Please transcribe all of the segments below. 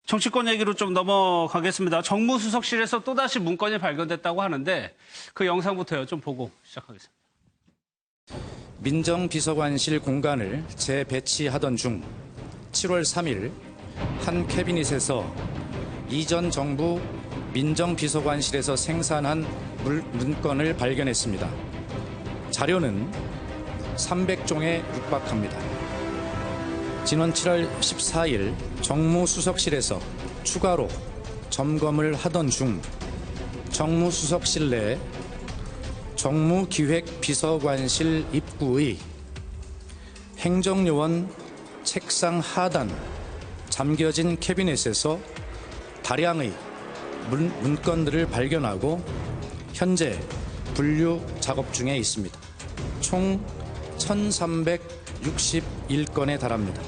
정치권 얘기로 좀 넘어가겠습니다. 정무수석실에서 또다시 문건이 발견됐다고 하는데 그 영상부터요. 좀 보고 시작하겠습니다. 민정비서관실 공간을 재배치하던 중 7월 3일 한 캐비닛에서 이전 정부 민정비서관실에서 생산한 문건을 발견했습니다. 자료는 300종에 육박합니다. 지난 7월 14일 정무수석실에서 추가로 점검을 하던 중 정무수석실 내 정무기획비서관실 입구의 행정요원 책상 하단 잠겨진 캐비넷에서 다량의 문건들을 발견하고 현재 분류 작업 중에 있습니다. 총 1,361건에 달합니다.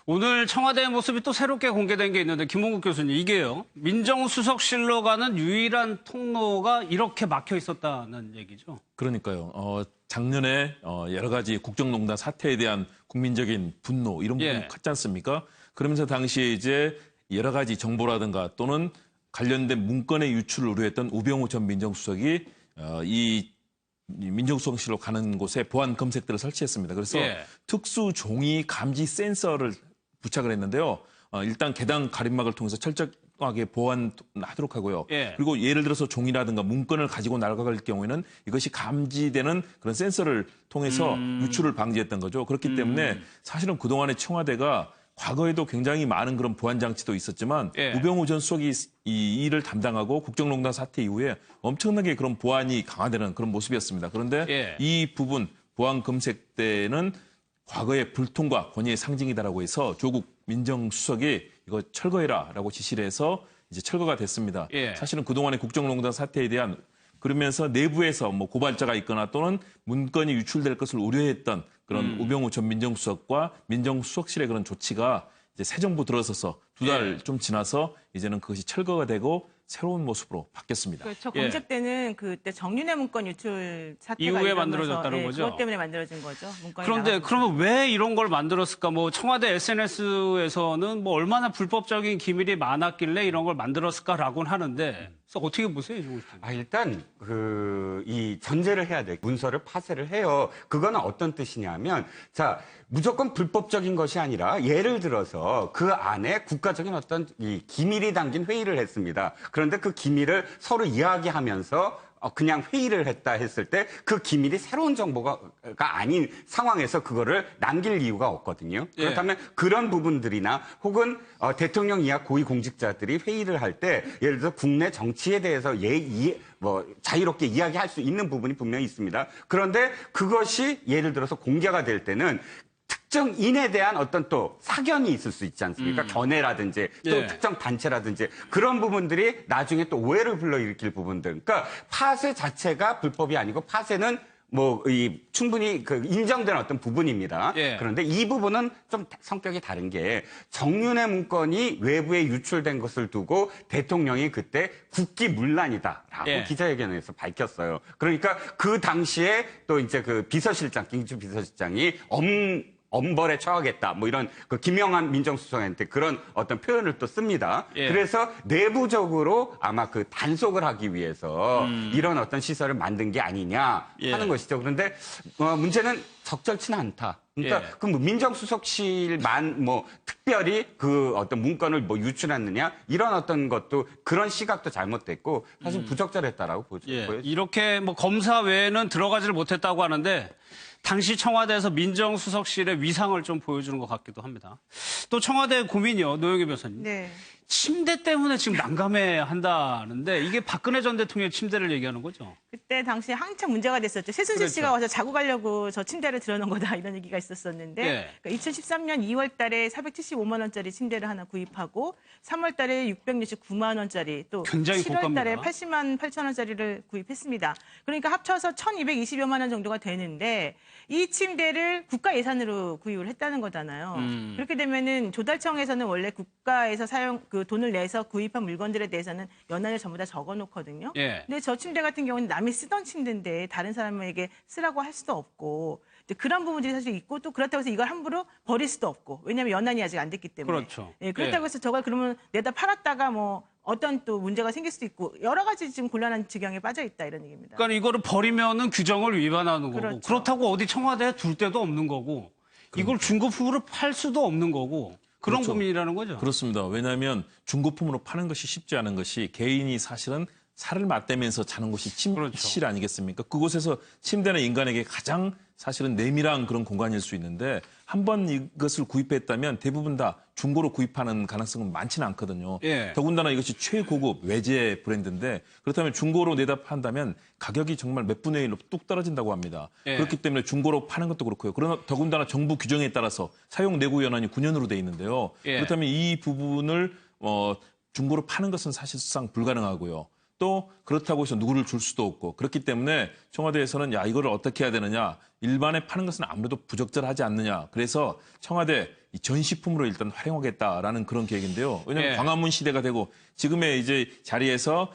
오늘 청와대의 모습이 또 새롭게 공개된 게 있는데 김홍국 교수님, 이게요. 민정수석실로 가는 유일한 통로가 이렇게 막혀 있었다는 얘기죠. 그러니까요. 작년에 여러 가지 국정농단 사태에 대한 국민적인 분노 이런 부분이 컸지 않습니까? 그러면서 당시에 이제 여러 가지 정보라든가 또는 관련된 문건의 유출을 우려했던 우병우 전 민정수석이 이 민정수석실로 가는 곳에 보안 검색대를 설치했습니다. 그래서 특수 종이 감지 센서를 부착을 했는데요. 일단 계단 가림막을 통해서 철저하게 보완하도록 하고요. 그리고 예를 들어서 종이라든가 문건을 가지고 날아갈 경우에는 이것이 감지되는 그런 센서를 통해서 유출을 방지했던 거죠. 그렇기 때문에 사실은 그동안의 청와대가 과거에도 굉장히 많은 그런 보안 장치도 있었지만 우병우 전 수석이 이 일을 담당하고 국정농단 사태 이후에 엄청나게 그런 보안이 강화되는 그런 모습이었습니다. 그런데 이 부분 보안 검색대는 과거의 불통과 권위의 상징이다라고 해서 조국 민정수석이 이거 철거해라라고 지시를 해서 이제 철거가 됐습니다. 사실은 그동안의 국정농단 사태에 대한 그러면서 내부에서 뭐 고발자가 있거나 또는 문건이 유출될 것을 우려했던 그런 우병우 전 민정수석과 민정수석실의 그런 조치가 이제 새 정부 들어서서 두 달 좀 지나서 이제는 그것이 철거가 되고 새로운 모습으로 바뀌었습니다. 그렇죠. 검색 때는 그때 정윤회 문건 유출 사태가 이후에 만들어졌다는 거죠. 그것 때문에 만들어진 거죠. 그런데 그러면 왜 이런 걸 만들었을까? 뭐 청와대 SNS에서는 뭐 얼마나 불법적인 기밀이 많았길래 이런 걸 만들었을까라고는 하는데 그래서 어떻게 보세요, 이종훈 씨? 일단 이 전제를 해야 돼. 문서를 파쇄를 해요. 그거는 어떤 뜻이냐면 무조건 불법적인 것이 아니라 예를 들어서 그 안에 국가적인 어떤 이 기밀이 담긴 회의를 했습니다. 그런데 그 기밀을 서로 이야기하면서 그냥 회의를 했다 했을 때 그 기밀이 새로운 정보가 아닌 상황에서 그거를 남길 이유가 없거든요. 그렇다면 그런 부분들이나 혹은 대통령 이하 고위공직자들이 회의를 할 때 예를 들어 국내 정치에 대해서 자유롭게 이야기할 수 있는 부분이 분명히 있습니다. 그런데 그것이 예를 들어서 공개가 될 때는 특정인에 대한 어떤 또 사견이 있을 수 있지 않습니까? 견해라든지 또 특정 단체라든지 그런 부분들이 나중에 또 오해를 불러일으킬 부분들. 그러니까 파쇄 자체가 불법이 아니고 파쇄는 충분히 인정된 어떤 부분입니다. 그런데 이 부분은 좀 성격이 다른 게 정윤회 문건이 외부에 유출된 것을 두고 대통령이 그때 국기문란이다라고 기자회견에서 밝혔어요. 그러니까 그 당시에 또 이제 김기춘 비서실장이 엄벌에 처하겠다. 이런 김영한 민정수석한테 그런 어떤 표현을 또 씁니다. 그래서 내부적으로 아마 단속을 하기 위해서 이런 어떤 시설을 만든 게 아니냐 하는 것이죠. 그런데 문제는 적절치는 않다. 그러니까 민정수석실만 특별히 어떤 문건을 유출했느냐 이런 어떤 것도 그런 시각도 잘못됐고 사실 부적절했다라고 보여집니다. 이렇게 검사 외에는 들어가지를 못했다고 하는데 당시 청와대에서 민정수석실의 위상을 좀 보여주는 것 같기도 합니다. 또 청와대 고민이요, 노영희 변호사님. 침대 때문에 지금 난감해한다는데 이게 박근혜 전 대통령의 침대를 얘기하는 거죠? 그때 당시에 한참 문제가 됐었죠. 최순실 씨가 와서 자고 가려고 저 침대를 들여놓은 거다 이런 얘기가 있었었는데 2013년 2월 달에 475만 원짜리 침대를 하나 구입하고 3월 달에 669만 원짜리 또 7월 달에 80만 8천 원짜리를 구입했습니다. 그러니까 합쳐서 1,220여만 원 정도가 되는데 이 침대를 국가 예산으로 구입을 했다는 거잖아요. 그렇게 되면은 조달청에서는 원래 국가에서 그 돈을 내서 구입한 물건들에 대해서는 연한을 전부 다 적어놓거든요. 예. 근데 저 침대 같은 경우는 남이 쓰던 침대인데 다른 사람에게 쓰라고 할 수도 없고 그런 부분들이 사실 있고 또 그렇다고 해서 이걸 함부로 버릴 수도 없고 왜냐하면 연한이 아직 안 됐기 때문에. 그렇죠. 예, 그렇다고 해서 저걸 그러면 내다 팔았다가 뭐 어떤 또 문제가 생길 수도 있고 여러 가지 지금 곤란한 지경에 빠져 있다 이런 얘기입니다. 그러니까 이거를 버리면은 규정을 위반하는 거고 그렇죠. 그렇다고 어디 청와대에 둘 데도 없는 거고 이걸 중고품으로 팔 수도 없는 거고 그런 그렇죠. 고민이라는 거죠. 그렇습니다. 왜냐하면 중고품으로 파는 것이 쉽지 않은 것이 개인이 사실은 살을 맞대면서 자는 곳이 침실 아니겠습니까? 그곳에서 침대는 인간에게 가장 사실은 내밀한 그런 공간일 수 있는데 한 번 이것을 구입했다면 대부분 다 중고로 구입하는 가능성은 많지는 않거든요. 예. 더군다나 이것이 최고급 외제 브랜드인데 그렇다면 중고로 내다 판다면 가격이 정말 몇 분의 1로 뚝 떨어진다고 합니다. 예. 그렇기 때문에 중고로 파는 것도 그렇고요. 그러나 더군다나 정부 규정에 따라서 사용 내구 연한이 9년으로 돼 있는데요. 예. 그렇다면 이 부분을 중고로 파는 것은 사실상 불가능하고요. 또 그렇다고 해서 누구를 줄 수도 없고 그렇기 때문에 청와대에서는 야 이거를 어떻게 해야 되느냐 일반에 파는 것은 아무래도 부적절하지 않느냐 그래서 청와대 이 전시품으로 일단 활용하겠다라는 그런 계획인데요. 왜냐하면 예. 광화문 시대가 되고 지금의 이제 자리에서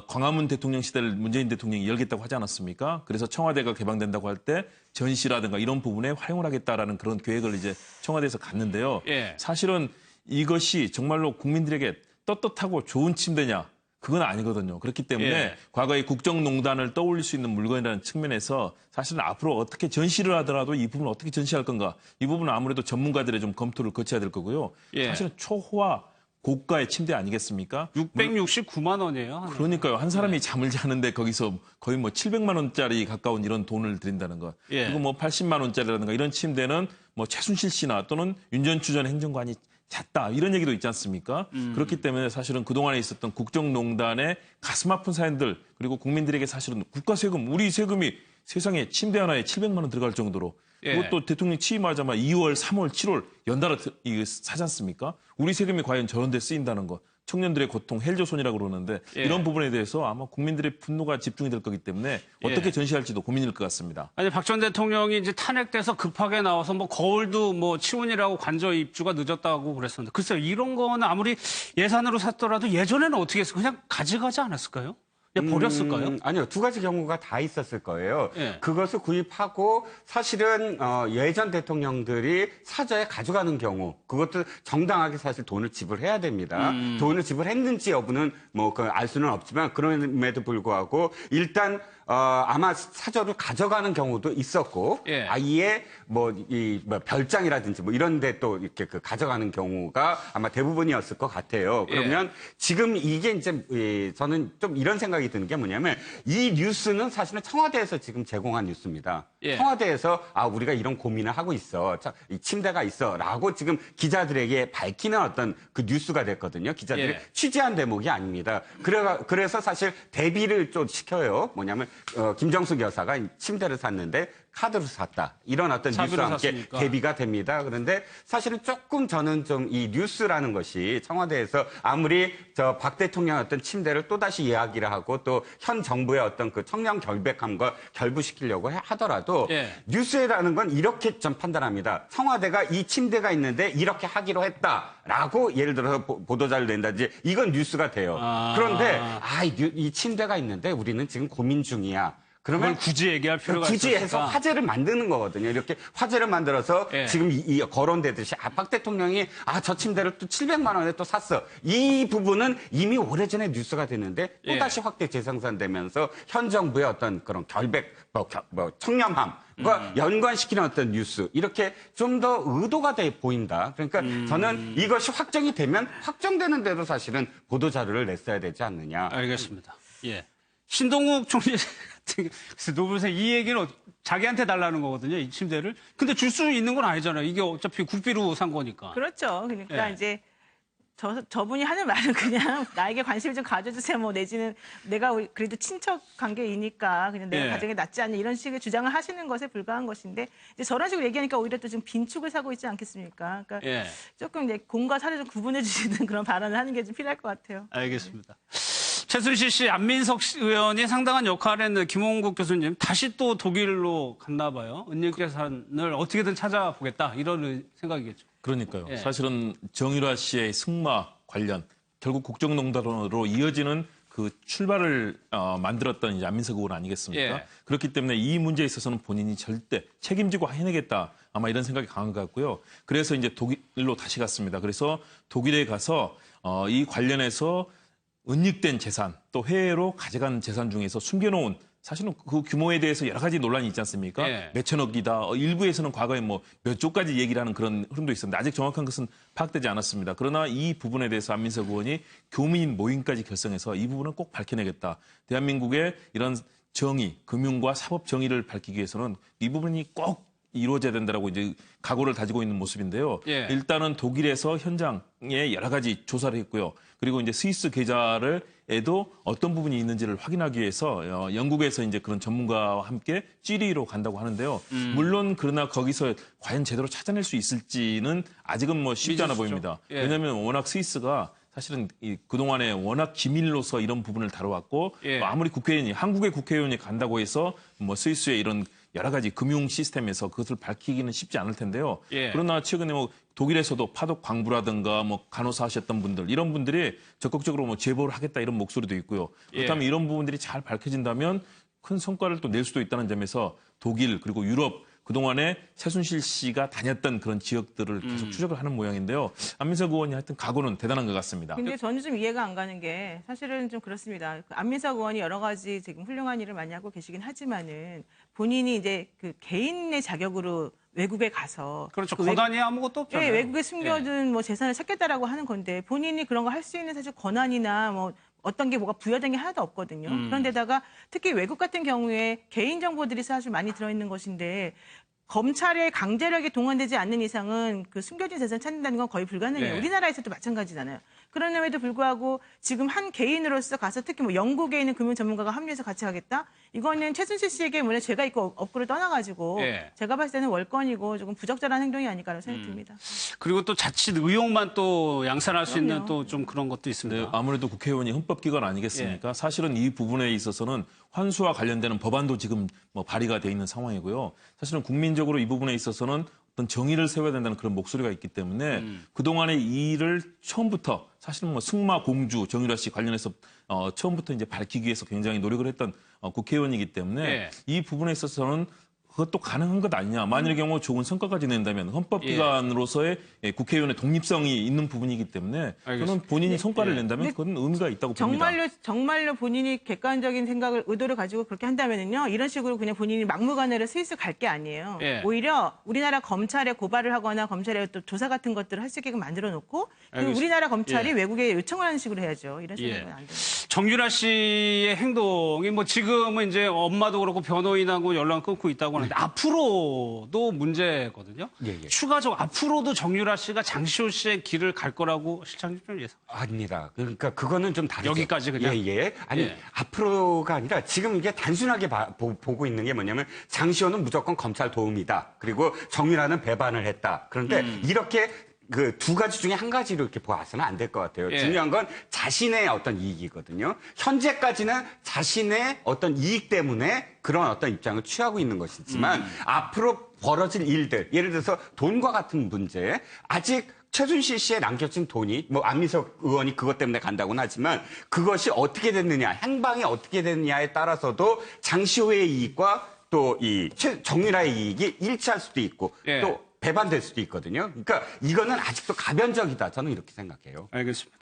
광화문 대통령 시대를 문재인 대통령이 열겠다고 하지 않았습니까? 그래서 청와대가 개방된다고 할 때 전시라든가 이런 부분에 활용을 하겠다라는 그런 계획을 이제 청와대에서 갖는데요. 예. 사실은 이것이 정말로 국민들에게 떳떳하고 좋은 침대냐? 그건 아니거든요. 그렇기 때문에 예. 과거의 국정농단을 떠올릴 수 있는 물건이라는 측면에서 사실은 앞으로 어떻게 전시를 하더라도 이 부분을 어떻게 전시할 건가. 이 부분은 아무래도 전문가들의 좀 검토를 거쳐야 될 거고요. 예. 사실은 초호화 고가의 침대 아니겠습니까? 669만 원이에요. 하나. 그러니까요. 한 사람이 잠을 자는데 거기서 거의 뭐 700만 원짜리 가까운 이런 돈을 들인다는 것. 예. 그리고 뭐 80만 원짜리라든가 이런 침대는 뭐 최순실 씨나 또는 윤 전 추 전 행정관이 잤다 이런 얘기도 있지 않습니까? 그렇기 때문에 사실은 그동안에 있었던 국정농단의 가슴 아픈 사연들 그리고 국민들에게 사실은 국가 세금, 우리 세금이 세상에 침대 하나에 700만 원 들어갈 정도로 예. 그것도 대통령 취임하자마자 2월, 3월, 7월 연달아 사지 않습니까? 우리 세금이 과연 저런 데 쓰인다는 것. 청년들의 고통, 헬조선이라고 그러는데 예. 이런 부분에 대해서 아마 국민들의 분노가 집중이 될 거기 때문에 어떻게 전시할지도 고민일 것 같습니다. 아니 박 전 대통령이 이제 탄핵돼서 급하게 나와서 뭐 거울도 뭐 치운이라고 관저 입주가 늦었다고 그랬었는데 글쎄요 이런 거는 아무리 예산으로 샀더라도 예전에는 어떻게 했어요? 그냥 가져가지 않았을까요? 그냥 버렸을까요? 아니요. 두 가지 경우가 다 있었을 거예요. 예. 그것을 구입하고 사실은 예전 대통령들이 사저에 가져가는 경우 그것도 정당하게 사실 돈을 지불해야 됩니다. 돈을 지불했는지 여부는 뭐 알 수는 없지만 그럼에도 불구하고 일단 아마 사저를 가져가는 경우도 있었고 예. 아예 뭐 별장이라든지 뭐 이런 데 또 이렇게 가져가는 경우가 아마 대부분이었을 것 같아요. 그러면 지금 이게 이제 저는 좀 이런 생각이 드는 게 뭐냐면 이 뉴스는 사실은 청와대에서 지금 제공한 뉴스입니다. 예. 청와대에서 우리가 이런 고민을 하고 있어. 이 침대가 있어라고 지금 기자들에게 밝히는 어떤 그 뉴스가 됐거든요. 기자들이 예. 취재한 대목이 아닙니다. 그래서 사실 대비를 좀 시켜요. 뭐냐면 김정숙 여사가 침대를 샀는데 카드로 샀다. 이런 어떤 뉴스와 함께 샀으니까. 대비가 됩니다. 그런데 사실은 조금 저는 좀 이 뉴스라는 것이 청와대에서 아무리 박 대통령의 어떤 침대를 또다시 이야기를 하고 또 현 정부의 어떤 그 청렴 결백함과 결부시키려고 하더라도 예. 뉴스라는 건 이렇게 좀 판단합니다. 청와대가 이 침대가 있는데 이렇게 하기로 했다라고 예를 들어서 보도자를 낸다든지 이건 뉴스가 돼요. 그런데 이 침대가 있는데 우리는 지금 고민 중이야. 그러면 그걸 굳이 얘기할 필요가 굳이 해서 있었을까? 화제를 만드는 거거든요. 이렇게 화제를 만들어서 예. 지금 이 거론되듯이 박 대통령이 저 침대를 또 700만 원에 또 샀어. 이 부분은 이미 오래전에 뉴스가 됐는데 또다시 확대 재생산되면서 현 정부의 어떤 그런 결백, 청렴함과 연관시키는 어떤 뉴스 이렇게 좀 더 의도가 돼 보인다. 그러니까 저는 이것이 확정이 되면 확정되는 대로 사실은 보도자료를 냈어야 되지 않느냐. 알겠습니다. 예. 신동욱 총리 같은 노블상 이 얘기는 자기한테 달라는 거거든요. 이 침대를. 근데 줄 수 있는 건 아니잖아요. 이게 어차피 국비로 산 거니까. 그렇죠. 그러니까 예. 이제 저분이 하는 말은 그냥 나에게 관심을 좀 가져주세요. 뭐 내지는 내가 그래도 친척 관계이니까 그냥 내가 예. 가정에 낫지 않냐 이런 식의 주장을 하시는 것에 불과한 것인데 이제 저런 식으로 얘기하니까 오히려 또 지금 빈축을 사고 있지 않겠습니까? 그러니까 예. 조금 이제 공과 사를 좀 구분해 주시는 그런 발언을 하는 게 좀 필요할 것 같아요. 알겠습니다. 최순실 씨, 안민석 의원이 상당한 역할을 했는 김홍국 교수님 다시 또 독일로 갔나 봐요. 은닉재산을 어떻게든 찾아보겠다 이런 생각이겠죠. 그러니까요. 예. 사실은 정유라 씨의 승마 관련 결국 국정농단으로 이어지는 그 출발을 만들었던 이제 안민석 의원 아니겠습니까? 예. 그렇기 때문에 이 문제에 있어서는 본인이 절대 책임지고 해내겠다. 아마 이런 생각이 강한 것 같고요. 그래서 이제 독일로 다시 갔습니다. 그래서 독일에 가서 이 관련해서 은닉된 재산, 또 해외로 가져간 재산 중에서 숨겨놓은 사실은 그 규모에 대해서 여러 가지 논란이 있지 않습니까? 예. 몇천억이다. 일부에서는 과거에 뭐 몇 조까지 얘기를 하는 그런 흐름도 있었는데 아직 정확한 것은 파악되지 않았습니다. 그러나 이 부분에 대해서 안민석 의원이 교민 모임까지 결성해서 이 부분은 꼭 밝혀내겠다. 대한민국의 이런 정의, 금융과 사법 정의를 밝히기 위해서는 이 부분이 꼭 이루어져야 된다라고 이제 각오를 다지고 있는 모습인데요. 예. 일단은 독일에서 현장에 여러 가지 조사를 했고요. 그리고 이제 스위스 계좌를에도 어떤 부분이 있는지를 확인하기 위해서 영국에서 이제 그런 전문가와 함께 찌리로 간다고 하는데요. 물론 그러나 거기서 과연 제대로 찾아낼 수 있을지는 아직은 뭐 쉽지 않아 미지수죠. 보입니다. 예. 왜냐하면 워낙 스위스가 사실은 그동안에 워낙 기밀로서 이런 부분을 다뤄왔고 예. 또 아무리 한국의 국회의원이 간다고 해서 뭐 스위스의 이런 여러 가지 금융 시스템에서 그것을 밝히기는 쉽지 않을 텐데요. 예. 그러나 최근에 뭐 독일에서도 파독 광부라든가 뭐 간호사 하셨던 분들 이런 분들이 적극적으로 뭐 제보를 하겠다 이런 목소리도 있고요. 그렇다면 예. 이런 부분들이 잘 밝혀진다면 큰 성과를 또 낼 수도 있다는 점에서 독일 그리고 유럽 그동안에 최순실 씨가 다녔던 그런 지역들을 계속 추적을 하는 모양인데요. 안민석 의원이 하여튼 각오는 대단한 것 같습니다. 근데 저는 좀 이해가 안 가는 게 사실은 좀 그렇습니다. 그 안민석 의원이 여러 가지 지금 훌륭한 일을 많이 하고 계시긴 하지만은 본인이 이제 그 개인의 자격으로 외국에 가서 그렇죠. 그 권한이 아무것도 없잖아요. 예, 외국에 숨겨둔 뭐 재산을 찾겠다라고 하는 건데 본인이 그런 거 할 수 있는 사실 권한이나 뭐 어떤 게 뭐가 부여된 게 하나도 없거든요. 그런데다가 특히 외국 같은 경우에 개인 정보들이 사실 많이 들어있는 것인데 검찰의 강제력이 동원되지 않는 이상은 그 숨겨진 재산 찾는다는 건 거의 불가능해요. 네. 우리나라에서도 마찬가지잖아요. 그럼에도 불구하고 지금 한 개인으로서 가서 특히 뭐 영국에 있는 금융 전문가가 합류해서 같이 하겠다? 이거는 최순실 씨에게 물론 죄가 있고 없고를 떠나가지고 네. 제가 봤을 때는 월권이고 조금 부적절한 행동이 아닐까라는 생각이 듭니다. 그리고 또 자칫 의혹만 또 양산할 수 있는 그럼요. 또 좀 그런 것도 있습니다. 네, 아무래도 국회의원이 헌법기관 아니겠습니까? 사실은 이 부분에 있어서는 환수와 관련되는 법안도 지금 뭐 발의가 돼 있는 상황이고요. 사실은 국민적으로 이 부분에 있어서는 어떤 정의를 세워야 된다는 그런 목소리가 있기 때문에 그동안의 이 일을 처음부터 사실은 뭐 승마 공주 정유라 씨 관련해서 처음부터 이제 밝히기 위해서 굉장히 노력을 했던 국회의원이기 때문에 예. 이 부분에 있어서는 그것도 가능한 것 아니냐. 만일의 경우 좋은 성과까지 낸다면 헌법기관으로서의 국회의원의 독립성이 있는 부분이기 때문에 저는 알겠습니다. 본인이 성과를 낸다면 근데 그건 의미가 있다고 봅니다. 정말로 본인이 객관적인 생각을 의도를 가지고 그렇게 한다면은요 이런 식으로 그냥 본인이 막무가내로 스위스 갈 게 아니에요. 예. 오히려 우리나라 검찰에 고발을 하거나 검찰에 또 조사 같은 것들을 할 수 있게끔 만들어 놓고 그 알겠습니다. 우리나라 검찰이 예. 외국에 요청을 하는 식으로 해야죠. 이런 예. 식으로는 안 돼요. 정유라 씨의 행동이 뭐 지금은 이제 엄마도 그렇고 변호인하고 연락 끊고 있다고 하는데 앞으로도 문제거든요. 예, 예. 추가적으로 앞으로도 정유라 씨가 장시호 씨의 길을 갈 거라고 실장님 좀 예상. 아닙니다. 그러니까 그거는 좀 다르죠. 여기까지 그냥? 예, 예. 아니, 예. 앞으로가 아니라 지금 이게 단순하게 보고 있는 게 뭐냐면 장시호는 무조건 검찰 도움이다. 그리고 정유라는 배반을 했다. 그런데 이렇게 그 두 가지 중에 한 가지로 이렇게 보아서는 안 될 것 같아요. 예. 중요한 건 자신의 어떤 이익이거든요. 현재까지는 자신의 어떤 이익 때문에 그런 어떤 입장을 취하고 있는 것이지만 앞으로 벌어질 일들, 예를 들어서 돈과 같은 문제, 아직 최순실 씨에 남겨진 돈이 뭐 안민석 의원이 그것 때문에 간다고는 하지만 그것이 어떻게 됐느냐, 행방이 어떻게 됐느냐에 따라서도 장시호의 이익과 또 이 정유라의 이익이 일치할 수도 있고 예. 또 배반될 수도 있거든요. 그러니까 이거는 아직도 가변적이다. 저는 이렇게 생각해요. 알겠습니다.